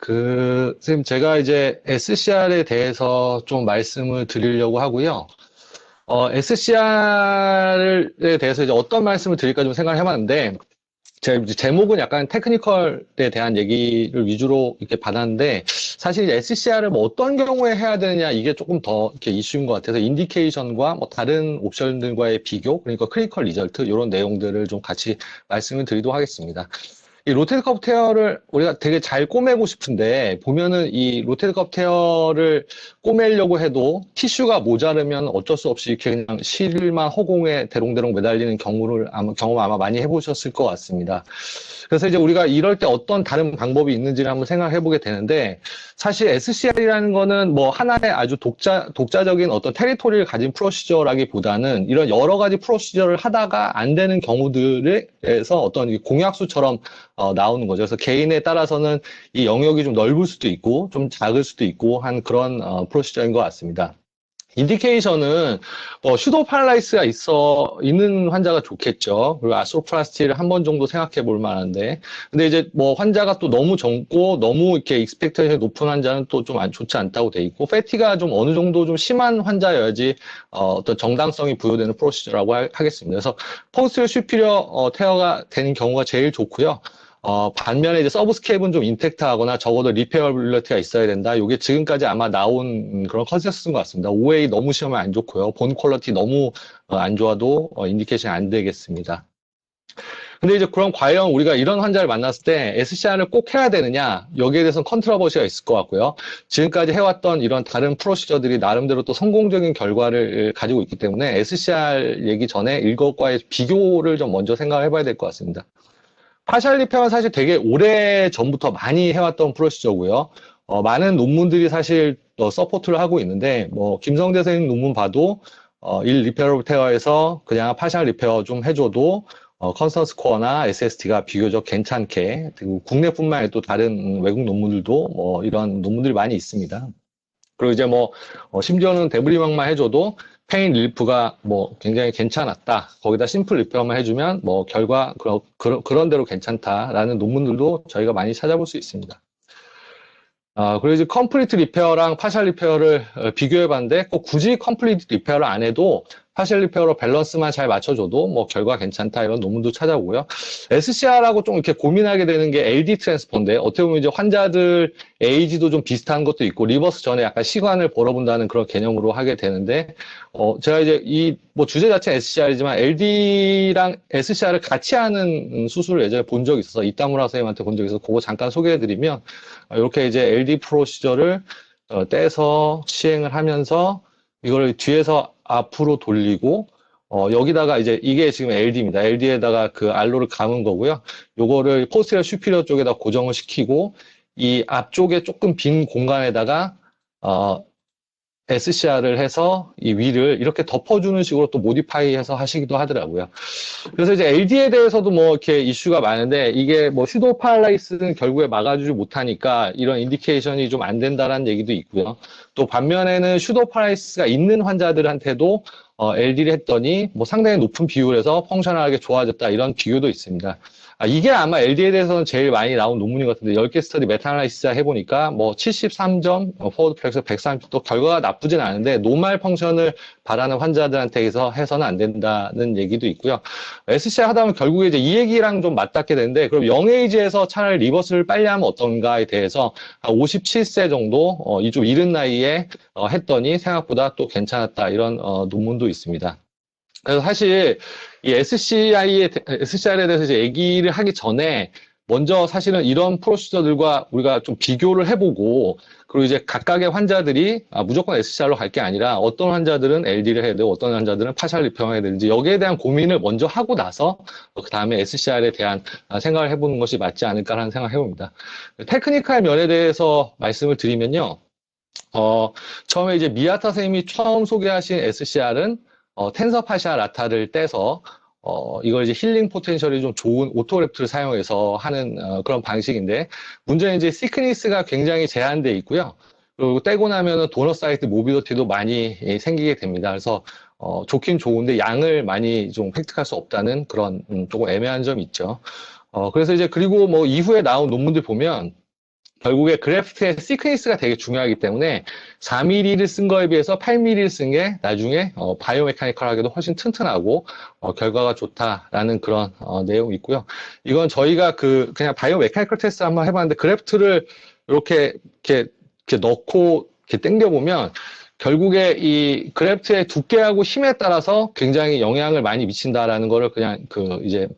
선생님, 제가 이제 SCR에 대해서 좀 말씀을 드리려고 하고요. SCR에 대해서 이제 어떤 말씀을 드릴까 좀 생각을 해봤는데, 제가 이제 제목은 약간 테크니컬에 대한 얘기를 위주로 이렇게 받았는데, 사실 SCR을 뭐 어떤 경우에 해야 되느냐, 이게 조금 더 이렇게 이슈인 것 같아서, 인디케이션과 뭐 다른 옵션들과의 비교, 그러니까 크리티컬 리절트, 이런 내용들을 좀 같이 말씀을 드리도록 하겠습니다. 이 로테드 컵 테어를 우리가 되게 잘 꼬매고 싶은데 보면은 이 로테드 컵 테어를 꼬매려고 해도 티슈가 모자르면 어쩔 수 없이 이렇게 그냥 실만 허공에 대롱대롱 매달리는 경험 아마 많이 해보셨을 것 같습니다. 그래서 이제 우리가 이럴 때 어떤 다른 방법이 있는지를 한번 생각해 보게 되는데, 사실 SCR이라는 거는 뭐 하나의 아주 독자적인 어떤 테리토리를 가진 프로시저라기보다는 이런 여러 가지 프로시저를 하다가 안 되는 경우들에서 어떤 공약수처럼 나오는 거죠. 그래서 개인에 따라서는 이 영역이 좀 넓을 수도 있고 좀 작을 수도 있고 한 그런 프로시저인 것 같습니다. 인디케이션은 슈도 파랄라이스가 있는 환자가 좋겠죠. 그리고 아스트로플라스티를 한 번 정도 생각해 볼 만한데, 근데 이제 뭐 환자가 또 너무 젊고 너무 이렇게 익스펙테이션이 높은 환자는 또 좀 좋지 않다고 돼 있고, 패티가 좀 어느 정도 좀 심한 환자여야지 어떤 정당성이 부여되는 프로시저라고 하겠습니다. 그래서 포스트 슈피리어 테어가 되는 경우가 제일 좋고요. 반면에 이제 서브스케이프는 좀 인텍트하거나 적어도 리페어빌리티가 있어야 된다. 이게 지금까지 아마 나온 그런 컨센서스인 것 같습니다. OA 너무 심하면 안 좋고요. 본 퀄리티 너무 안 좋아도 인디케이션이 안 되겠습니다. 근데 이제 그럼 과연 우리가 이런 환자를 만났을 때 SCR을 꼭 해야 되느냐? 여기에 대해서는 컨트러버시가 있을 것 같고요. 지금까지 해왔던 이런 다른 프로시저들이 나름대로 또 성공적인 결과를 가지고 있기 때문에 SCR 얘기 전에 이것과의 비교를 좀 먼저 생각을 해봐야 될 것 같습니다. 파셜 리페어는 사실 되게 오래 전부터 많이 해왔던 프로시저고요. 많은 논문들이 사실 서포트를 하고 있는데, 뭐, 김성재 선생님 논문 봐도, 1 리페어 테어에서 그냥 파셜 리페어 좀 해줘도, 컨스턴 스코어나 SST가 비교적 괜찮게, 그리고 국내뿐만 아니라 또 다른 외국 논문들도 뭐 이런 논문들이 많이 있습니다. 그리고 이제 뭐, 심지어는 데브리막만 해줘도 페인 릴프가 뭐 굉장히 괜찮았다. 거기다 심플 리페어만 해주면 뭐 결과 그런 대로 괜찮다라는 논문들도 저희가 많이 찾아볼 수 있습니다. 그리고 이제 컴플리트 리페어랑 파셜 리페어를 비교해 봤는데 꼭 굳이 컴플리트 리페어를 안 해도 파셜 리페어로 밸런스만 잘 맞춰줘도 뭐 결과 괜찮다 이런 논문도 찾아보고요. SCR하고 좀 이렇게 고민하게 되는 게 LD 트랜스포인데 어떻게 보면 이제 환자들 에이지도 좀 비슷한 것도 있고 리버스 전에 약간 시간을 벌어본다는 그런 개념으로 하게 되는데 제가 이제 이 뭐 주제 자체는 SCR이지만 LD랑 SCR을 같이 하는 수술을 예전에 본 적이 있어서 이따무라 선생님한테 본 적이 있어서 그거 잠깐 소개해드리면 이렇게 이제 LD 프로시저를 떼서 시행을 하면서 이걸 뒤에서 앞으로 돌리고 여기다가 이제 이게 지금 LD입니다. LD에다가 그 알로를 감은 거고요. 요거를 포스테리어 슈피리어 쪽에다 고정을 시키고 이 앞쪽에 조금 빈 공간에다가 SCR을 해서 이 위를 이렇게 덮어주는 식으로 또 모디파이해서 하시기도 하더라고요. 그래서 이제 LD에 대해서도 뭐 이렇게 이슈가 많은데 이게 뭐 슈도 파랄라이스는 결국에 막아주지 못하니까 이런 인디케이션이 좀 안 된다라는 얘기도 있고요. 또 반면에는 슈도 파랄라이스가 있는 환자들한테도 LD를 했더니 뭐 상당히 높은 비율에서 펑셔널하게 좋아졌다 이런 비교도 있습니다. 이게 아마 LD에 대해서는 제일 많이 나온 논문인 것 같은데 10개 스터디 메타아날리시스 해보니까 뭐 73점, 포워드 플렉스 130도 결과가 나쁘진 않은데 노말 펑션을 바라는 환자들한테 해서는 안 된다는 얘기도 있고요. SCR 하다 보면 결국에 이제 이 얘기랑 좀 맞닿게 되는데 그럼 영에이지에서 차라리 리버스를 빨리 하면 어떤가에 대해서 한 57세 정도 이 좀 이른 나이에 했더니 생각보다 또 괜찮았다 이런 논문도 있습니다. 그래서 사실 이 SCR에 대해서 이제 얘기를 하기 전에 먼저 사실은 이런 프로시저들과 우리가 좀 비교를 해보고 그리고 이제 각각의 환자들이 무조건 SCR로 갈 게 아니라 어떤 환자들은 LD를 해야 되고 어떤 환자들은 파셜 리페어를 해야 되는지 여기에 대한 고민을 먼저 하고 나서 그 다음에 SCR에 대한 생각을 해보는 것이 맞지 않을까라는 생각을 해봅니다. 테크니컬 면에 대해서 말씀을 드리면요. 처음에 이제 미아타 선생님이 처음 소개하신 SCR은 텐서 파샤 라타를 떼서 이걸 이제 힐링 포텐셜이 좀 좋은 오토랩트를 사용해서 하는 그런 방식인데 문제는 이제 시크니스가 굉장히 제한되어 있고요. 그리고 떼고 나면은 도너 사이트 모빌리티도 많이 생기게 됩니다. 그래서 좋긴 좋은데 양을 많이 좀 획득할 수 없다는 그런 조금 애매한 점이 있죠. 그래서 이제 그리고 뭐 이후에 나온 논문들 보면 결국에 그래프트의 시퀀스가 되게 중요하기 때문에 4mm를 쓴 거에 비해서 8mm를 쓴 게 나중에 바이오메카니컬하게도 훨씬 튼튼하고 결과가 좋다라는 그런 내용이 있고요. 이건 저희가 그냥 바이오메카니컬 테스트 한번 해봤는데 그래프트를 이렇게 넣고 이렇게 당겨보면 결국에 이 그래프트의 두께하고 힘에 따라서 굉장히 영향을 많이 미친다라는 거를 그냥 이제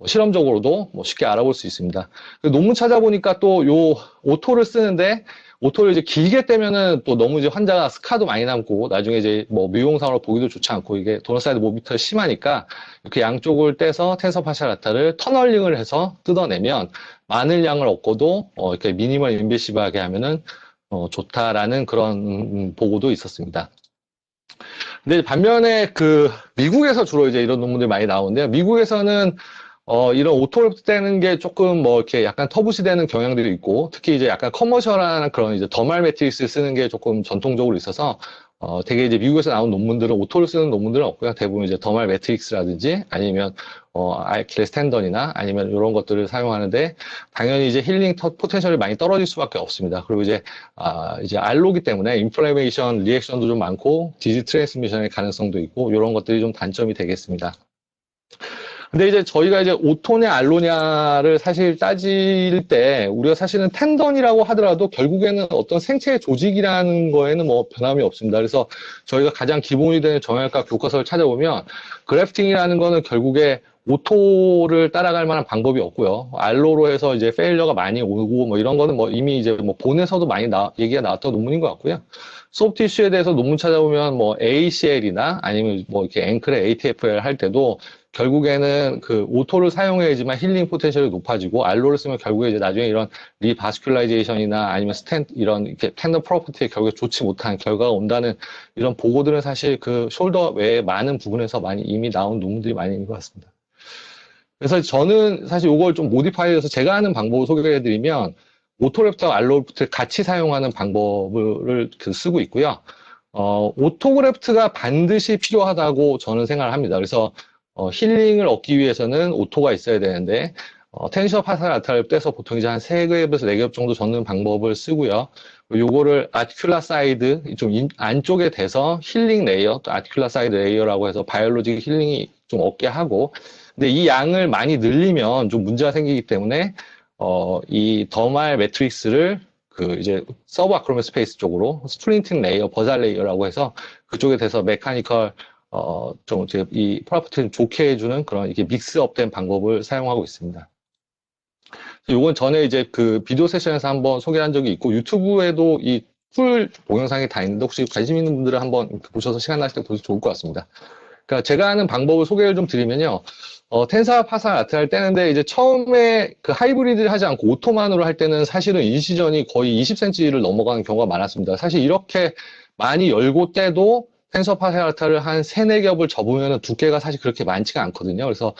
실험적으로도 쉽게 알아볼 수 있습니다. 논문 찾아보니까 또 요 오토를 쓰는데 오토를 이제 길게 떼면은 또 너무 이제 환자가 스카도 많이 남고 나중에 이제 미용상으로 보기도 좋지 않고 이게 도너 사이드 모비터가 심하니까 이렇게 양쪽을 떼서 텐서 파셜 라타를 터널링을 해서 뜯어내면 많은 양을 얻고도 이렇게 미니멀 인베시브하게 하면은 좋다라는 그런 보고도 있었습니다. 근데 반면에 미국에서 주로 이제 이런 논문들이 많이 나오는데요. 미국에서는 이런 오토랩 떼는 게 조금 이렇게 약간 터부시되는 경향들이 있고, 특히 이제 약간 커머셜한 그런 이제 더말 매트릭스 쓰는 게 조금 전통적으로 있어서, 되게 이제 미국에서 나온 논문들은 오토를 쓰는 논문들은 없고요. 대부분 이제 더말 매트릭스라든지 아니면, 아킬레스 텐던이나 아니면 이런 것들을 사용하는데, 당연히 이제 힐링 포텐셜이 많이 떨어질 수밖에 없습니다. 그리고 이제 알로기 때문에 인플레이션 리액션도 좀 많고, 디지 트랜스미션의 가능성도 있고, 이런 것들이 좀 단점이 되겠습니다. 근데 이제 저희가 이제 오토냐 알로냐를 사실 따질 때 우리가 사실은 텐던이라고 하더라도 결국에는 어떤 생체 조직이라는 거에는 변함이 없습니다. 그래서 저희가 가장 기본이 되는 정형외과 교과서를 찾아보면 그래프팅이라는 거는 결국에 오토를 따라갈 만한 방법이 없고요. 알로로 해서 이제 페일러가 많이 오고 이런 거는 이미 이제 본에서도 많이 얘기가 나왔던 논문인 것 같고요. 소프티슈에 대해서 논문 찾아보면 ACL이나 아니면 이렇게 앵클의 ATFL 할 때도 결국에는 오토를 사용해야지만 힐링 포텐셜이 높아지고 알로를 쓰면 결국에 이제 나중에 이런 리바스큘라이제이션이나 아니면 이런 이렇게 텐더 프로퍼티에 결국에 좋지 못한 결과가 온다는 이런 보고들은 사실 숄더 외에 많은 부분에서 많이 이미 나온 논문들이 많이 있는 것 같습니다. 그래서 저는 사실 이걸 좀 모디파이해서 제가 하는 방법을 소개해드리면 오토랩터와 알로랩터를 같이 사용하는 방법을 쓰고 있고요. 오토그래프트가 반드시 필요하다고 저는 생각을 합니다. 그래서 힐링을 얻기 위해서는 오토가 있어야 되는데 텐셔 파살 아타를 떼서 보통 이제 한 3겹에서 4겹 정도 젓는 방법을 쓰고요. 요거를 아티큘라 사이드 좀 안쪽에 대서 힐링 레이어, 또 아티큘라 사이드 레이어라고 해서 바이올로직 힐링이 좀 얻게 하고, 근데 이 양을 많이 늘리면 좀 문제가 생기기 때문에 이 더말 매트릭스를 이제 서브 아크로메 스페이스 쪽으로 스프린팅 레이어, 버잘 레이어라고 해서 그쪽에 대서 메카니컬 좀 이 프로퍼티를 좋게 해주는 그런 이렇게 믹스업된 방법을 사용하고 있습니다. 이건 전에 이제 비디오 세션에서 한번 소개한 적이 있고 유튜브에도 이 풀 동영상이 다 있는데 혹시 관심 있는 분들은 한번 보셔서 시간 나실 때 보셔도 좋을 것 같습니다. 그러니까 제가 하는 방법을 소개를 좀 드리면요. 텐사 파살 아트를 떼는데 이제 처음에 하이브리드를 하지 않고 오토만으로 할 때는 사실은 인시전이 거의 20cm를 넘어가는 경우가 많았습니다. 사실 이렇게 많이 열고 떼도 텐서 파살 아트를 한 3, 4겹을 접으면 두께가 사실 그렇게 많지가 않거든요. 그래서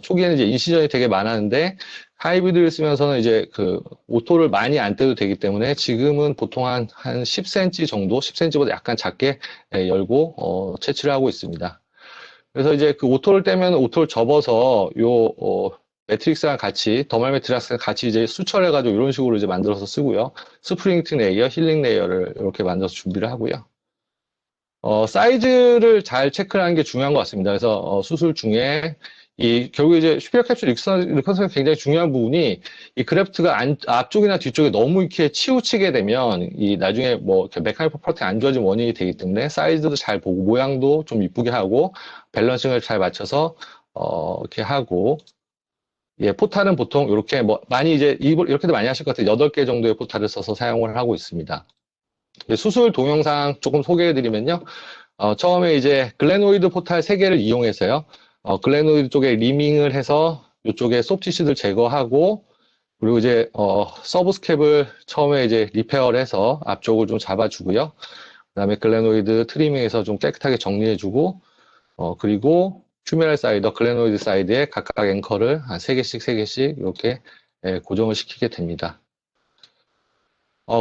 초기에는 이제 인시전이 되게 많았는데 하이브리드를 쓰면서는 이제 오토를 많이 안 떼도 되기 때문에 지금은 보통 한 10cm 정도, 10cm보다 약간 작게 열고 채취를 하고 있습니다. 그래서 이제 오토를 떼면 오토를 접어서 매트릭스랑 같이, 더말 매트릭스랑 같이 이제 수철해가지고 이런 식으로 이제 만들어서 쓰고요. 스프링팅 레이어, 힐링 레이어를 이렇게 만들어서 준비를 하고요. 사이즈를 잘 체크하는 게 중요한 것 같습니다. 그래서 수술 중에 결국에 이제 슈피어 캡슐 리컨스트럭션이 굉장히 중요한 부분이 이 그래프트가 앞쪽이나 뒤쪽에 너무 이렇게 치우치게 되면 나중에 메카닉 퍼포먼스가 안 좋아진 원인이 되기 때문에 사이즈도 잘 보고 모양도 좀 이쁘게 하고 밸런싱을 잘 맞춰서 이렇게 하고 포탈은 보통 이렇게 많이 이제 이렇게도 많이 하실 것 같아요. 8개 정도의 포탈을 써서 사용을 하고 있습니다. 수술 동영상 조금 소개해드리면요. 처음에 이제 글래노이드 포탈 3개를 이용해서요. 글래노이드 쪽에 리밍을 해서 이쪽에 소프티슈들 제거하고 그리고 이제 서브스캡을 처음에 이제 리페어를 해서 앞쪽을 좀 잡아주고요. 그다음에 글래노이드 트리밍해서 좀 깨끗하게 정리해주고 그리고 휴메랄 사이더, 글래노이드 사이드에 각각 앵커를 한 3개씩 이렇게 고정을 시키게 됩니다.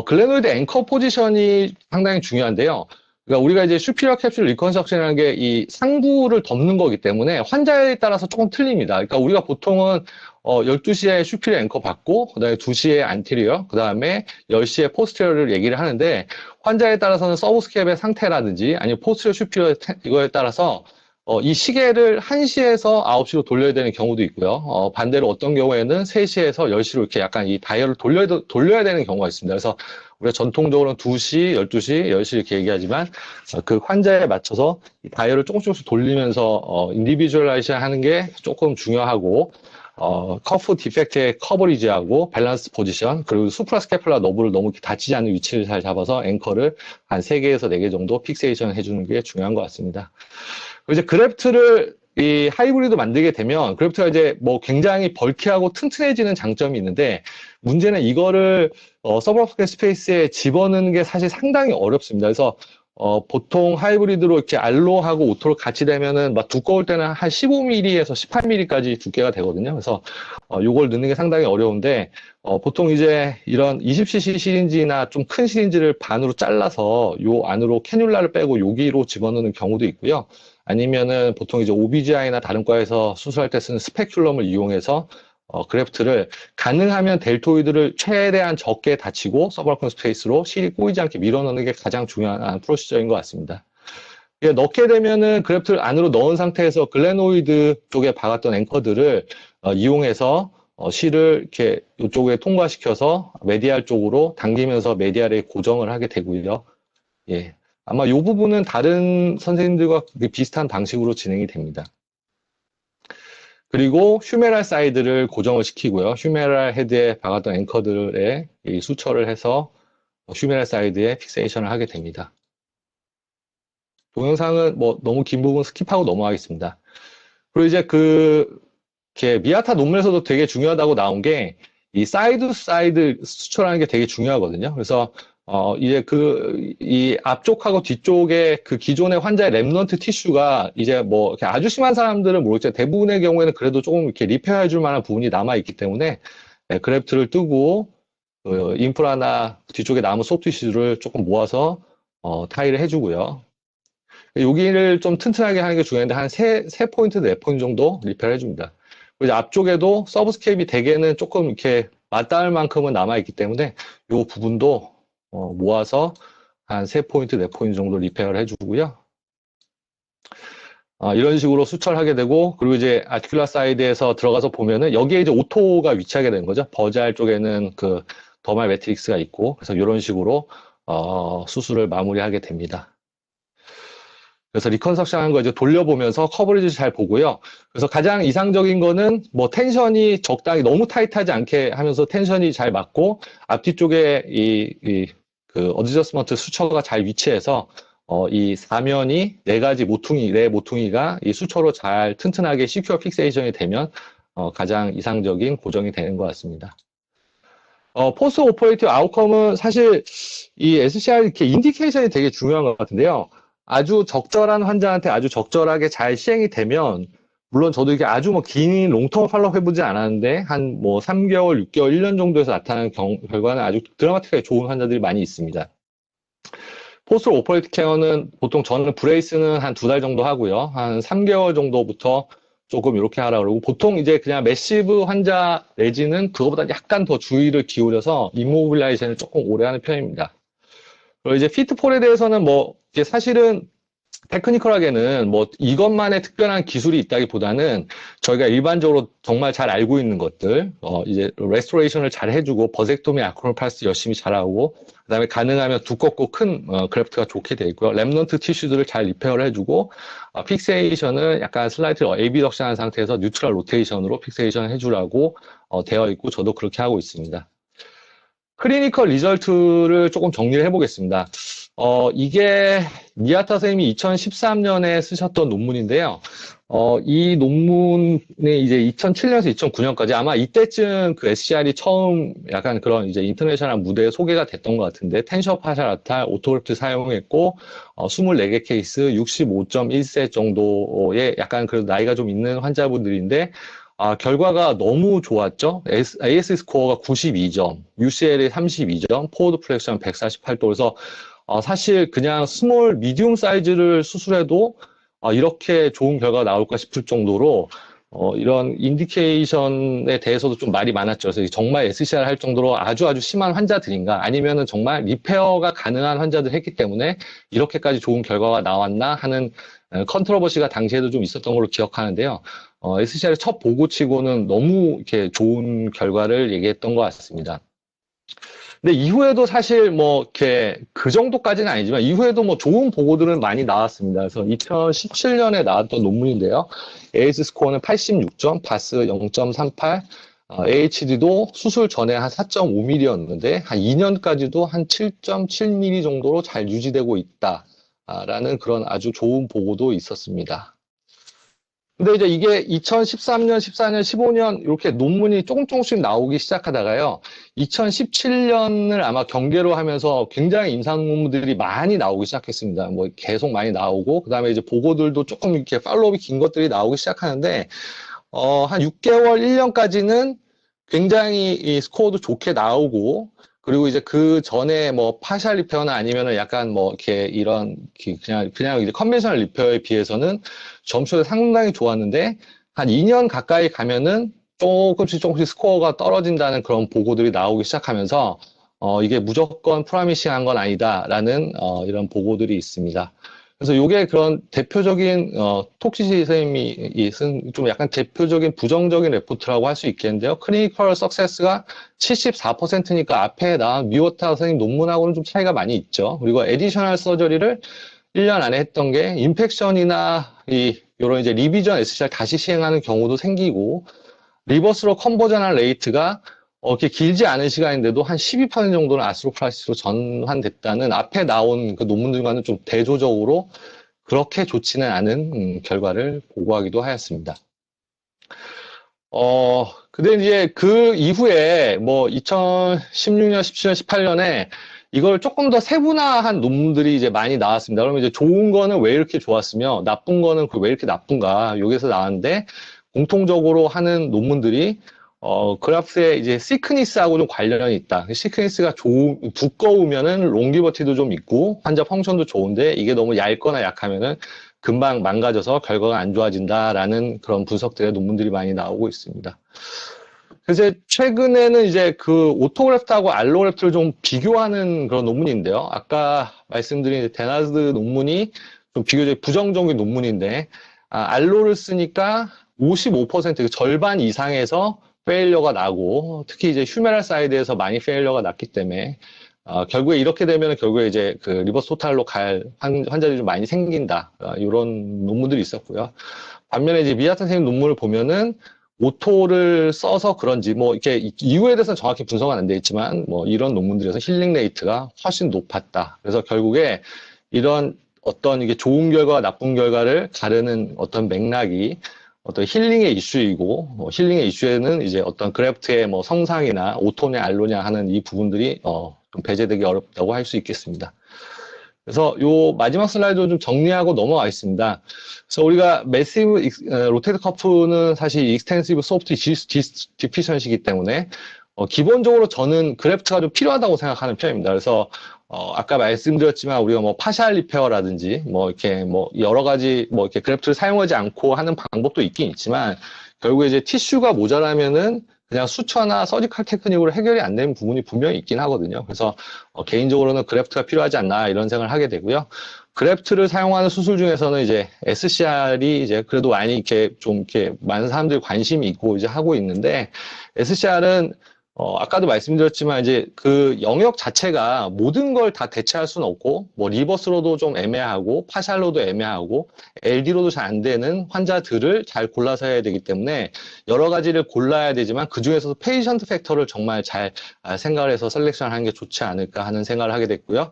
글래노이드 앵커 포지션이 상당히 중요한데요. 그러니까 우리가 이제 슈피리어 캡슐 리컨스트럭션이라는 게 이 상부를 덮는 거기 때문에 환자에 따라서 조금 틀립니다. 그러니까 우리가 보통은 12시에 슈피리어 앵커 받고 그다음에 2시에 안테리어, 그다음에 10시에 포스테리어를 얘기를 하는데 환자에 따라서는 서브스캡의 상태라든지 아니면 포스테리어 슈피리어 이거에 따라서 이 시계를 1시에서 9시로 돌려야 되는 경우도 있고요. 반대로 어떤 경우에는 3시에서 10시로 이렇게 약간 이 다이얼을 돌려야 되는 경우가 있습니다. 그래서 우리가 전통적으로는 2시, 12시, 10시 이렇게 얘기하지만 그 환자에 맞춰서 이 다이얼을 조금씩 돌리면서 인디비주얼라이징 하는 게 조금 중요하고 커프 디펙트의 커버리지하고 밸런스 포지션 그리고 수프라스캐플라 너브를 너무 다치지 않는 위치를 잘 잡아서 앵커를 한 3개에서 4개 정도 픽세이션 해주는 게 중요한 것 같습니다. 이제 그래프트를 이 하이브리드 만들게 되면 그래프트가 이제 뭐 굉장히 벌키하고 튼튼해지는 장점이 있는데 문제는 이거를 서브마켓 스페이스에 집어넣는 게 사실 상당히 어렵습니다. 그래서 보통 하이브리드로 이렇게 알로하고 오토로 같이 되면은 막 두꺼울 때는 한 15mm에서 18mm까지 두께가 되거든요. 그래서 요걸 넣는 게 상당히 어려운데 보통 이제 이런 20cc 시린지나 좀 큰 시린지를 반으로 잘라서 요 안으로 캐뉼라를 빼고 여기로 집어넣는 경우도 있고요. 아니면은 보통 이제 OBGY나 다른 과에서 수술할 때 쓰는 스페큘럼을 이용해서 그래프트를 가능하면 델토이드를 최대한 적게 다치고 서브아쿠아 스페이스로 실이 꼬이지 않게 밀어넣는 게 가장 중요한 프로시저인 것 같습니다. 넣게 되면은 그래프트를 안으로 넣은 상태에서 글레노이드 쪽에 박았던 앵커들을 이용해서 실을 이렇게 이쪽에 통과시켜서 메디알 쪽으로 당기면서 메디알에 고정을 하게 되고요. 예. 아마 이 부분은 다른 선생님들과 비슷한 방식으로 진행이 됩니다. 그리고 휴메랄 사이드를 고정을 시키고요. 휴메랄 헤드에 박았던 앵커들에 수처를 해서 휴메랄 사이드에 픽세이션을 하게 됩니다. 동영상은 뭐 너무 긴 부분 스킵하고 넘어가겠습니다. 그리고 이제 이렇게 미아타 논문에서도 되게 중요하다고 나온 게 이 사이드 사이드 수처라는 게 되게 중요하거든요. 그래서 이제 이 앞쪽하고 뒤쪽에 그 기존의 환자의 랩넌트 티슈가 이제 뭐 이렇게 아주 심한 사람들은 모르겠지만 대부분의 경우에는 그래도 조금 이렇게 리페어해 줄 만한 부분이 남아있기 때문에 그래프트를 뜨고 인프라나 뒤쪽에 남은 소프트 티슈를 조금 모아서 타일을 해주고요. 여기를 좀 튼튼하게 하는 게 중요한데 한 3포인트, 4포인트 정도 리페어 해줍니다. 이제 앞쪽에도 서브스캡이 대개는 조금 이렇게 맞닿을 만큼은 남아있기 때문에 이 부분도 모아서 한 3포인트, 4포인트 정도 리페어를 해주고요. 이런 식으로 수철하게 되고, 그리고 이제 아티큘라 사이드에서 들어가서 보면은 여기에 이제 오토가 위치하게 되는 거죠. 버잘 쪽에는 그 더말 매트릭스가 있고, 그래서 이런 식으로 수술을 마무리하게 됩니다. 그래서 리컨스트럭션 하는 거 이제 돌려보면서 커버리지 잘 보고요. 그래서 가장 이상적인 거는 뭐 텐션이 적당히 너무 타이트하지 않게 하면서 텐션이 잘 맞고 앞뒤 쪽에 그 어드저스먼트 수처가 잘 위치해서 이 사면이 네 모퉁이가 이 수처로 잘 튼튼하게 시큐어 픽세이션이 되면 가장 이상적인 고정이 되는 것 같습니다. 포스트 오퍼레이티브 아웃컴은 사실 이 SCR 이렇게 인디케이션이 되게 중요한 것 같은데요. 아주 적절한 환자한테 아주 적절하게 잘 시행이 되면, 물론 저도 이게 아주 뭐 긴 롱텀 팔로우 해보지 않았는데, 한 뭐 3개월, 6개월, 1년 정도에서 나타나는 결과는 아주 드라마틱하게 좋은 환자들이 많이 있습니다. 포스트 오퍼레이티브 케어는 보통 저는 브레이스는 한 2달 정도 하고요. 한 3개월 정도부터 조금 이렇게 하라 그러고, 보통 이제 그냥 매시브 환자 내지는 그거보다 약간 더 주의를 기울여서 임모빌라이제이션을 조금 오래 하는 편입니다. 그리고 이제 피트폴에 대해서는 뭐 이게 사실은 테크니컬하게는 뭐 이것만의 특별한 기술이 있다기보다는 저희가 일반적으로 정말 잘 알고 있는 것들, 이제 레스토레이션을 잘 해주고 버섹토미 아크로팔스 열심히 잘하고, 그다음에 가능하면 두껍고 큰 그래프트가 좋게 돼 있고요. 랩넌트 티슈들을 잘 리페어를 해주고, 픽세이션은 약간 슬라이트 에비덕션한 상태에서 뉴트럴 로테이션으로 픽세이션 해주라고 되어 있고, 저도 그렇게 하고 있습니다. 클리니컬 리절트를 조금 정리를 해보겠습니다. 이게 미아타 선생님이 2013년에 쓰셨던 논문인데요. 이 논문이 이제 2007년에서 2009년까지 아마 이때쯤 그 SCR이 처음 약간 그런 이제 인터내셔널 무대에 소개가 됐던 것 같은데, 텐셔 파샬아탈 오토그래프트 사용했고, 24개 케이스 65.1세 정도의 약간 그래도 나이가 좀 있는 환자분들인데, 결과가 너무 좋았죠. AS 스코어가 92점, UCL이 32점, 포워드 플렉션 148도. 그래서 사실 그냥 스몰, 미디움 사이즈를 수술해도 이렇게 좋은 결과가 나올까 싶을 정도로 이런 인디케이션에 대해서도 좀 말이 많았죠. 그래서 정말 SCR 할 정도로 아주 아주 심한 환자들인가 아니면은 정말 리페어가 가능한 환자들 했기 때문에 이렇게까지 좋은 결과가 나왔나 하는 컨트로버시가 당시에도 좀 있었던 걸로 기억하는데요. SCR의 첫 보고치고는 너무 이렇게 좋은 결과를 얘기했던 것 같습니다. 근데 이후에도 사실 뭐 이렇게 그 정도까지는 아니지만 이후에도 뭐 좋은 보고들은 많이 나왔습니다. 그래서 2017년에 나왔던 논문인데요. 에이즈 스코어는 86점, 바스 0.38, AHD도 수술 전에 한 4.5mm였는데 한 2년까지도 한 7.7mm 정도로 잘 유지되고 있다라는 그런 아주 좋은 보고도 있었습니다. 근데 이제 이게 2013년, 14년, 15년 이렇게 논문이 조금씩 나오기 시작하다가요. 2017년을 아마 경계로 하면서 굉장히 임상 논문들이 많이 나오기 시작했습니다. 뭐 계속 많이 나오고 그다음에 이제 보고들도 조금 이렇게 팔로우업이 긴 것들이 나오기 시작하는데 한 6개월, 1년까지는 굉장히 이 스코어도 좋게 나오고 그리고 이제 그 전에 뭐 파샬 리페어나 아니면은 약간 뭐 이렇게 이런 그냥 이제 컨벤셔널 리페어에 비해서는 점수가 상당히 좋았는데 한 2년 가까이 가면은 조금씩 스코어가 떨어진다는 그런 보고들이 나오기 시작하면서 이게 무조건 프라미싱한 건 아니다라는 이런 보고들이 있습니다. 그래서 이게 그런 대표적인 톡시시 선생님이 쓴 좀 약간 대표적인 부정적인 레포트라고 할 수 있겠는데요. 클리니컬 석세스가 74%니까 앞에 나온 미오타 선생님 논문하고는 좀 차이가 많이 있죠. 그리고 에디셔널 서저리를 1년 안에 했던 게 인펙션이나 이런 이제 리비전 SCR 다시 시행하는 경우도 생기고 리버스로 컨버전한 레이트가 이렇게 길지 않은 시간인데도 한 12% 정도는 아스트로플라스로 전환됐다는 앞에 나온 그 논문들과는 좀 대조적으로 그렇게 좋지는 않은 결과를 보고하기도 하였습니다. 근데 이제 그 이후에 뭐 2016년, 17년, 18년에 이걸 조금 더 세분화한 논문들이 이제 많이 나왔습니다. 그러면 이제 좋은 거는 왜 이렇게 좋았으며 나쁜 거는 왜 이렇게 나쁜가 여기서 나왔는데 공통적으로 하는 논문들이 그래프의 이제 시크니스하고 좀 관련이 있다. 시크니스가 두꺼우면은 롱기버티도 좀 있고 환자 펑션도 좋은데 이게 너무 얇거나 약하면은 금방 망가져서 결과가 안 좋아진다라는 그런 분석들의 논문들이 많이 나오고 있습니다. 그래서 최근에는 이제 그 오토그래프트하고 알로그래프트를 좀 비교하는 그런 논문인데요. 아까 말씀드린 데나즈 논문이 좀 비교적 부정적인 논문인데 알로를 쓰니까 55% 절반 이상에서 페일러가 나고 특히 이제 휴메랄 사이드에서 많이 페일러가 났기 때문에 결국에 이렇게 되면 결국에 이제 그 리버스 토탈로 갈 환자들이 좀 많이 생긴다. 이런 논문들이 있었고요. 반면에 이제 미아타 선생님 논문을 보면은 오토를 써서 그런지 뭐 이렇게 이유에 대해서는 정확히 분석은 안 돼 있지만 뭐 이런 논문들에서 힐링 레이트가 훨씬 높았다. 그래서 결국에 이런 어떤 이게 좋은 결과와 나쁜 결과를 가르는 어떤 맥락이 어떤 힐링의 이슈이고 힐링의 이슈에는 이제 어떤 그래프트의 뭐 성상이나 오토냐 알로냐 하는 이 부분들이 좀 배제되기 어렵다고 할 수 있겠습니다. 그래서 요 마지막 슬라이드 좀 정리하고 넘어가 있습니다. 그래서 우리가 매시브 로테이트 커프는 사실 익스텐시브 소프트 디피션시기 때문에 기본적으로 저는 그래프트가 좀 필요하다고 생각하는 편입니다. 그래서 아까 말씀드렸지만 우리가 뭐 파샬 리페어라든지 뭐 이렇게 뭐 여러 가지 뭐 이렇게 그래프트를 사용하지 않고 하는 방법도 있긴 있지만 결국에 이제 티슈가 모자라면은 그냥 수처나 서지컬 테크닉으로 해결이 안 되는 부분이 분명히 있긴 하거든요. 그래서 개인적으로는 그래프트가 필요하지 않나 이런 생각을 하게 되고요. 그래프트를 사용하는 수술 중에서는 이제 SCR이 이제 그래도 많이 이렇게 좀 이렇게 많은 사람들이 관심이 있고 이제 하고 있는데 SCR은 아까도 말씀드렸지만 이제 그 영역 자체가 모든 걸 다 대체할 수는 없고 뭐 리버스로도 좀 애매하고 파샬로도 애매하고 LD로도 잘 안 되는 환자들을 잘 골라서 해야 되기 때문에 여러 가지를 골라야 되지만 그 중에서도 페이션트 팩터를 정말 잘 생각을 해서 셀렉션 하는 게 좋지 않을까 하는 생각을 하게 됐고요.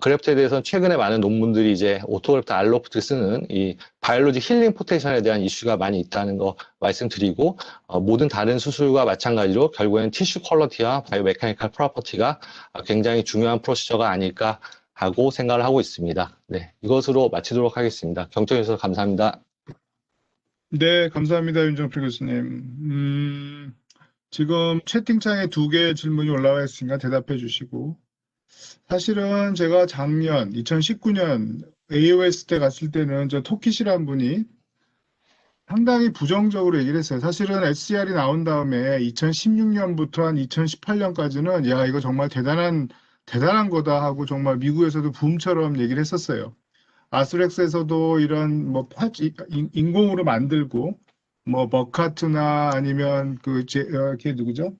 그래프트에 대해서는 최근에 많은 논문들이 이제 오토그래프트 알로프트 쓰는 이 바이올로직 힐링 포텐셜에 대한 이슈가 많이 있다는 거 말씀드리고 모든 다른 수술과 마찬가지로 결국에는 티슈 퀄러티와 바이오 메카니컬 프로퍼티가 굉장히 중요한 프로시저가 아닐까 하고 생각을 하고 있습니다. 네, 이것으로 마치도록 하겠습니다. 경청해 주셔서 감사합니다. 네, 감사합니다. 윤정필 교수님. 지금 채팅창에 2개의 질문이 올라와 있으니까 대답해 주시고 사실은 제가 작년 2019년 AOS 때 갔을 때는 저 토킷이라는 분이 상당히 부정적으로 얘기를 했어요. 사실은 SCR이 나온 다음에 2016년부터 한 2018년까지는 야, 이거 정말 대단한 거다 하고 정말 미국에서도 붐처럼 얘기를 했었어요. 아스렉스에서도 이런 뭐 인공으로 만들고 뭐 버카트나 아니면 걔 누구죠?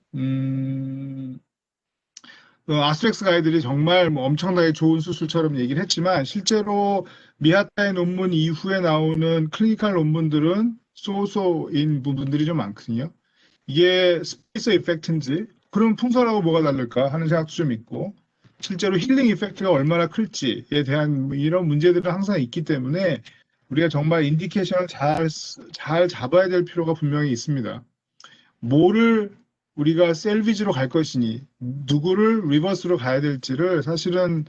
아스트렉스 가이들이 정말 뭐 엄청나게 좋은 수술처럼 얘기를 했지만 실제로 미하타의 논문 이후에 나오는 클리니컬 논문들은 소소인 부분들이 좀 많거든요. 이게 스페이스 이펙트인지 그럼 풍선하고 뭐가 다를까 하는 생각도 좀 있고 실제로 힐링 이펙트가 얼마나 클지에 대한 뭐 이런 문제들은 항상 있기 때문에 우리가 정말 인디케이션을 잘 잡아야 될 필요가 분명히 있습니다. 뭐를 우리가 셀비지로 갈 것이니 누구를 리버스로 가야 될지를 사실은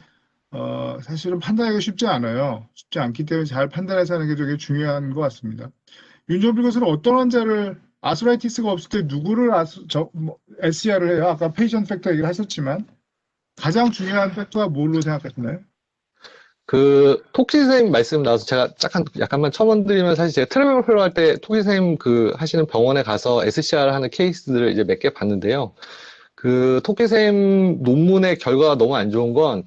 판단하기가 쉽지 않아요. 쉽지 않기 때문에 잘 판단해서 하는 게 되게 중요한 것 같습니다. 윤정필 교수는 어떤 환자를 아스라이티스가 없을 때 누구를 SCR을 해요? 아까 페이션 팩터 얘기를 하셨지만 가장 중요한 팩터가 뭘로 생각하시나요? 톡시 선생님 말씀 나와서 제가 약간만 첨언 드리면 사실 제가 트레벨 할 때 톡시 선생님 하시는 병원에 가서 SCR 하는 케이스들을 이제 몇 개 봤는데요. 톡시 선생님 논문의 결과가 너무 안 좋은 건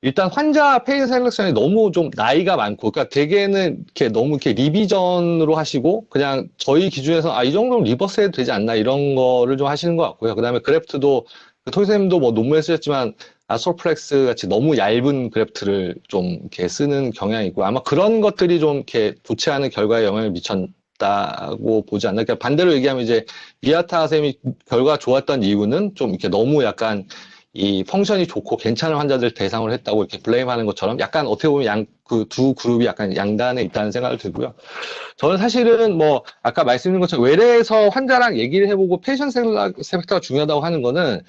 일단 환자 페이지 셀렉션이 너무 좀 나이가 많고, 그러니까 대개는 이렇게 너무 이렇게 리비전으로 하시고, 그냥 저희 기준에서, 이 정도면 리버스 해도 되지 않나, 이런 거를 좀 하시는 것 같고요. 그 다음에 그래프트도, 토이쌤도 뭐 논문에 쓰셨지만, 아소플렉스 같이 너무 얇은 그래프트를 좀 이렇게 쓰는 경향이 있고, 아마 그런 것들이 좀 이렇게 좋지 않은 결과에 영향을 미쳤다고 보지 않나. 그러니까 반대로 얘기하면 이제, 미아타 쌤이 결과가 좋았던 이유는 좀 이렇게 너무 약간, 이 펑션이 좋고 괜찮은 환자들 대상으로 했다고 이렇게 블레임하는 것처럼 약간 어떻게 보면 두 그룹이 약간 양단에 있다는 생각을 들고요. 저는 사실은 뭐 아까 말씀드린 것처럼 외래에서 환자랑 얘기를 해보고 페이션 셀렉터가 중요하다고 하는 거는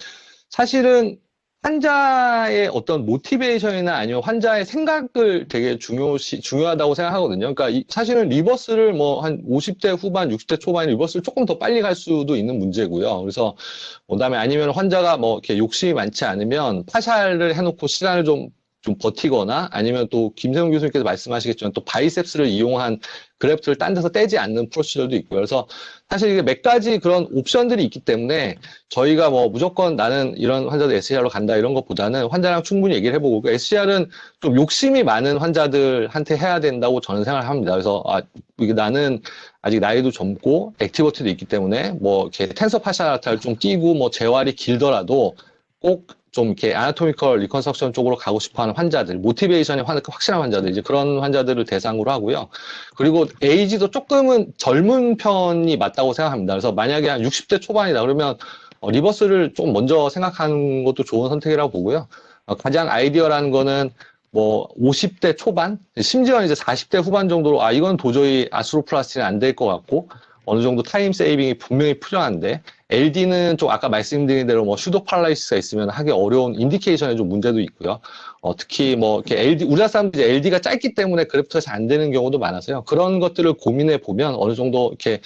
사실은 환자의 어떤 모티베이션이나 아니면 환자의 생각을 되게 중요하다고 생각하거든요. 그러니까 사실은 리버스를 뭐 한 50대 후반, 60대 초반에 리버스를 조금 더 빨리 갈 수도 있는 문제고요. 그래서 그다음에 아니면 환자가 뭐 이렇게 욕심이 많지 않으면 파샬을 해놓고 시간을 좀 버티거나 아니면 또 김세훈 교수님께서 말씀하시겠지만 또 바이셉스를 이용한 그래프트를 딴 데서 떼지 않는 프로시저도 있고요. 그래서 사실 이게 몇 가지 그런 옵션들이 있기 때문에 저희가 뭐 무조건 나는 이런 환자들 SCR로 간다 이런 것보다는 환자랑 충분히 얘기를 해보고 그 SCR은 좀 욕심이 많은 환자들한테 해야 된다고 저는 생각을 합니다. 그래서 이게 나는 아직 나이도 젊고 액티버티도 있기 때문에 뭐 이렇게 텐서 파샤라타를 좀 끼고 뭐 재활이 길더라도 꼭 좀 이렇게 아나토미컬 리컨스트럭션 쪽으로 가고 싶어하는 환자들, 모티베이션이 확실한 환자들, 이제 그런 환자들을 대상으로 하고요. 그리고 에이지도 조금은 젊은 편이 맞다고 생각합니다. 그래서 만약에 한 60대 초반이다 그러면 리버스를 좀 먼저 생각하는 것도 좋은 선택이라고 보고요. 가장 아이디어라는 거는 뭐 50대 초반, 심지어 이제 40대 후반 정도로 이건 도저히 아스로플라스티는 안 될 것 같고 어느 정도 타임 세이빙이 분명히 필요한데 LD는 좀 아까 말씀드린 대로 뭐 슈도 팔라리시스가 있으면 하기 어려운 인디케이션에 좀 문제도 있고요. 특히 뭐 이렇게 우리나라 사람들이 LD가 짧기 때문에 그래프트가 잘 안 되는 경우도 많아서요. 그런 것들을 고민해 보면 어느 정도 이렇게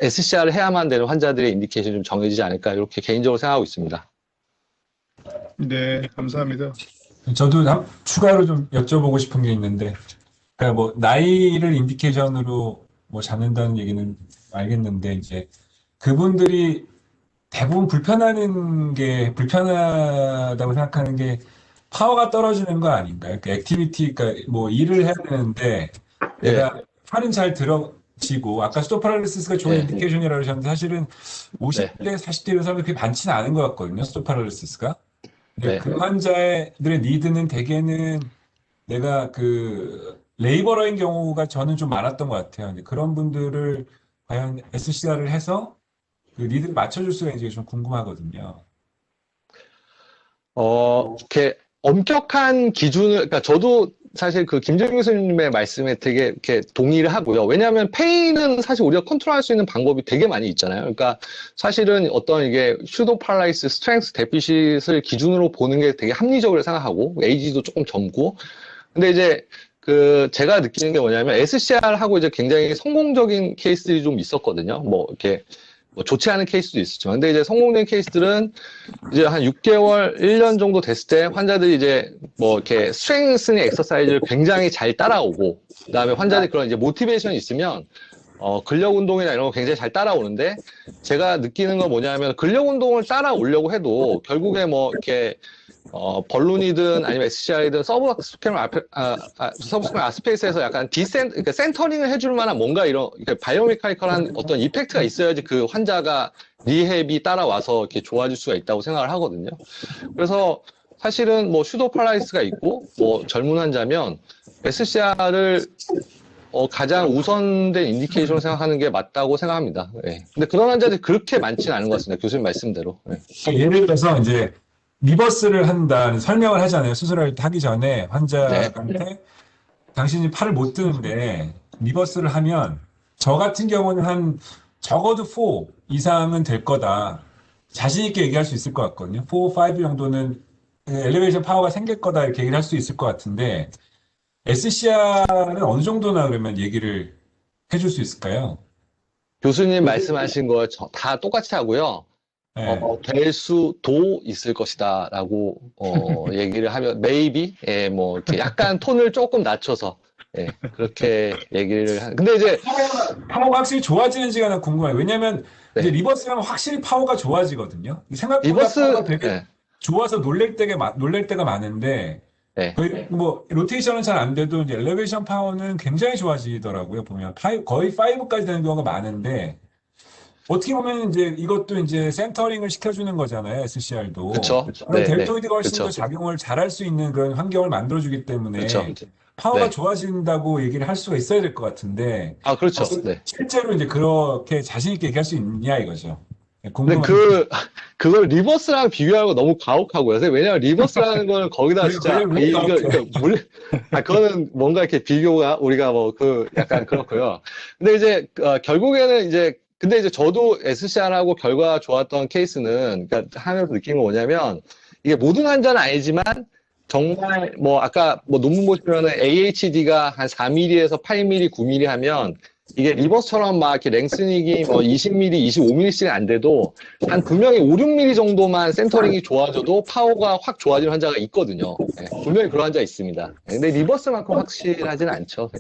SCR을 해야만 되는 환자들의 인디케이션이 좀 정해지지 않을까 이렇게 개인적으로 생각하고 있습니다. 네, 감사합니다. 저도 추가로 좀 여쭤보고 싶은 게 있는데, 그러니까 뭐 나이를 인디케이션으로 뭐 잡는다는 얘기는 알겠는데 이제 그분들이 대부분 불편하다고 생각하는 게 파워가 떨어지는 거 아닌가요? 그 액티비티, 그러니까 뭐 일을 해야 되는데 내가 팔은 잘 들어지고 아까 스토파랄리시스가 좋은 인디케이션이라고 하셨는데 사실은 50대, 40대 이런 사람들이 그렇게 많지는 않은 것 같거든요. 스토파랄리시스가. 그 환자들의 니드는 대개는 내가 레이버러인 경우가 저는 좀 많았던 것 같아요. 근데 그런 분들을 과연 SCR을 해서 그 니드를 맞춰줄 수가 있는지 좀 궁금하거든요. 이렇게 엄격한 기준을, 그러니까 저도 사실 김정민 교수님의 말씀에 되게 이렇게 동의를 하고요. 왜냐하면 페인은 사실 우리가 컨트롤할 수 있는 방법이 되게 많이 있잖아요. 그러니까 사실은 어떤 이게 슈도 팔라이스, 스트렝스 데피시트를 기준으로 보는 게 되게 합리적으로 생각하고, 에이지도 조금 젊고. 근데 이제 제가 느끼는 게 뭐냐면 SCR하고 이제 굉장히 성공적인 케이스들이 좀 있었거든요. 뭐 이렇게 뭐 좋지 않은 케이스도 있었지만, 근데 이제 성공된 케이스들은 이제 한 6개월, 1년 정도 됐을 때 환자들이 이제 뭐 이렇게 스트렝스닝 엑서사이즈를 굉장히 잘 따라오고, 그다음에 환자들이 그런 이제 모티베이션이 있으면 근력 운동이나 이런 거 굉장히 잘 따라오는데, 제가 느끼는 건 뭐냐면 근력 운동을 따라오려고 해도 결국에 뭐 이렇게 벌룬이든 아니면 SCR이든 서브스피널 아스페이스에서 약간 그러니까 센터링을 해줄 만한 뭔가 이런 바이오메카니컬한 어떤 이펙트가 있어야지 그 환자가 리헵이 따라와서 이렇게 좋아질 수가 있다고 생각을 하거든요. 그래서 사실은 뭐 슈도 팔라리스가 있고 뭐 젊은 환자면 SCR을 가장 우선된 인디케이션으로 생각하는 게 맞다고 생각합니다. 예. 근데 그런 환자들이 그렇게 많지는 않은 것 같습니다. 교수님 말씀대로. 예. 예를 들어서 이제 리버스를 한다는 설명을 하잖아요. 수술을 하기 전에 환자한테 당신이 팔을 못 드는데 리버스를 하면 저 같은 경우는 한 적어도 4 이상은 될 거다. 자신 있게 얘기할 수 있을 것 같거든요. 4, 5 정도는 엘리베이션 파워가 생길 거다 이렇게 얘기를 할 수 있을 것 같은데 SCR은 어느 정도나 그러면 얘기를 해줄 수 있을까요? 교수님 말씀하신 거 다 똑같이 하고요. 네. 될 수도 있을 것이다 라고 얘기를 하면 maybe 뭐 이렇게 약간 톤을 조금 낮춰서 그렇게 얘기를 근데 이제 파워가 확실히 좋아지는지가 난 궁금해요. 왜냐면 이제 네. 리버스하면 확실히 파워가 좋아지거든요. 생각보다 리버스 파워가 되게 좋아서 놀랄 때가 많은데 거의 뭐 로테이션은 잘 안 돼도 이제 엘리베이션 파워는 굉장히 좋아지더라고요. 보면 거의 5까지 되는 경우가 많은데 어떻게 보면 이제 이것도 이제 센터링을 시켜주는 거잖아요. SCR도. 그쵸. 그럼 네, 델토이드가 훨씬 그쵸. 더 작용을 잘할 수 있는 그런 환경을 만들어주기 때문에 그쵸. 파워가 네. 좋아진다고 얘기를 할 수가 있어야 될 것 같은데 그렇죠. 네. 실제로 이제 그렇게 자신 있게 얘기할 수 있냐 이거죠. 근데 궁금한 그걸 리버스랑 비교하고 너무 가혹하고요. 왜냐면 리버스라는 거는 거기다 진짜 왜 가혹해요? 그거는 뭔가 이렇게 비교가 우리가 뭐 약간 그렇고요. 근데 이제 결국에는 이제 근데 이제 저도 SCR하고 결과가 좋았던 케이스는 그러니까 하면서 느낀 건 뭐냐면 이게 모든 환자는 아니지만 정말 뭐 아까 뭐 논문 보시면은 AHD가 한 4mm에서 8mm, 9mm 하면 이게 리버스처럼 막 이렇게 랭스닉이 뭐 20mm, 25mm씩은 안 돼도 한 분명히 5, 6mm 정도만 센터링이 좋아져도 파워가 확 좋아지는 환자가 있거든요. 분명히 그런 환자 있습니다. 근데 리버스만큼 확실하진 않죠.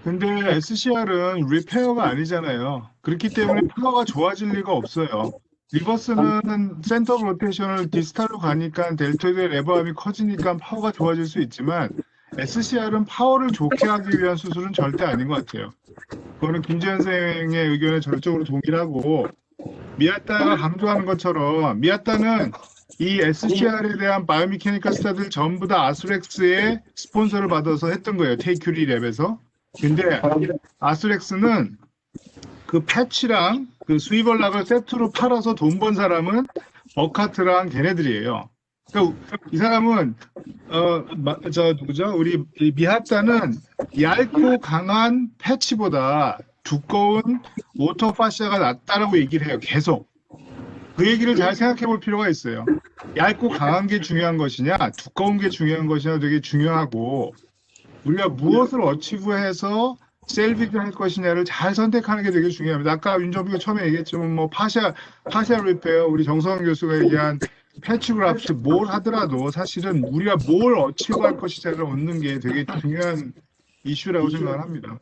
근데 SCR은 리페어가 아니잖아요. 그렇기 때문에 파워가 좋아질 리가 없어요. 리버스는 센터 오브 로테이션을 디스탈로 가니까 델토이드의 레버암이 커지니까 파워가 좋아질 수 있지만 SCR은 파워를 좋게 하기 위한 수술은 절대 아닌 것 같아요. 그거는 김재현 선생의 의견에 절대적으로 동일하고 미아타가 강조하는 것처럼 미아타는 이 SCR에 대한 바이오미케니컬 스타들 전부 다 아스렉스의 스폰서를 받아서 했던 거예요. 테이큐리 랩에서. 근데 아스렉스는 그 패치랑 그 스위벌락을 세트로 팔아서 돈 번 사람은 버카트랑 걔네들이에요. 그러니까 이 사람은 누구죠? 우리 미하타는 얇고 강한 패치보다 두꺼운 워터 파시아가 낫다라고 얘기를 해요. 계속. 그 얘기를 잘 생각해 볼 필요가 있어요. 얇고 강한 게 중요한 것이냐, 두꺼운 게 중요한 것이냐 되게 중요하고 우리가 무엇을 어치브해서 셀비를 할 것이냐를 잘 선택하는 게 되게 중요합니다. 아까 윤정비가 처음에 얘기했지만 뭐 파샤 리페어 우리 정성환 교수가 얘기한 패치그라프트 뭘 하더라도 사실은 우리가 뭘 어치브할 것이냐를 얻는 게 되게 중요한 이슈라고 생각을 합니다.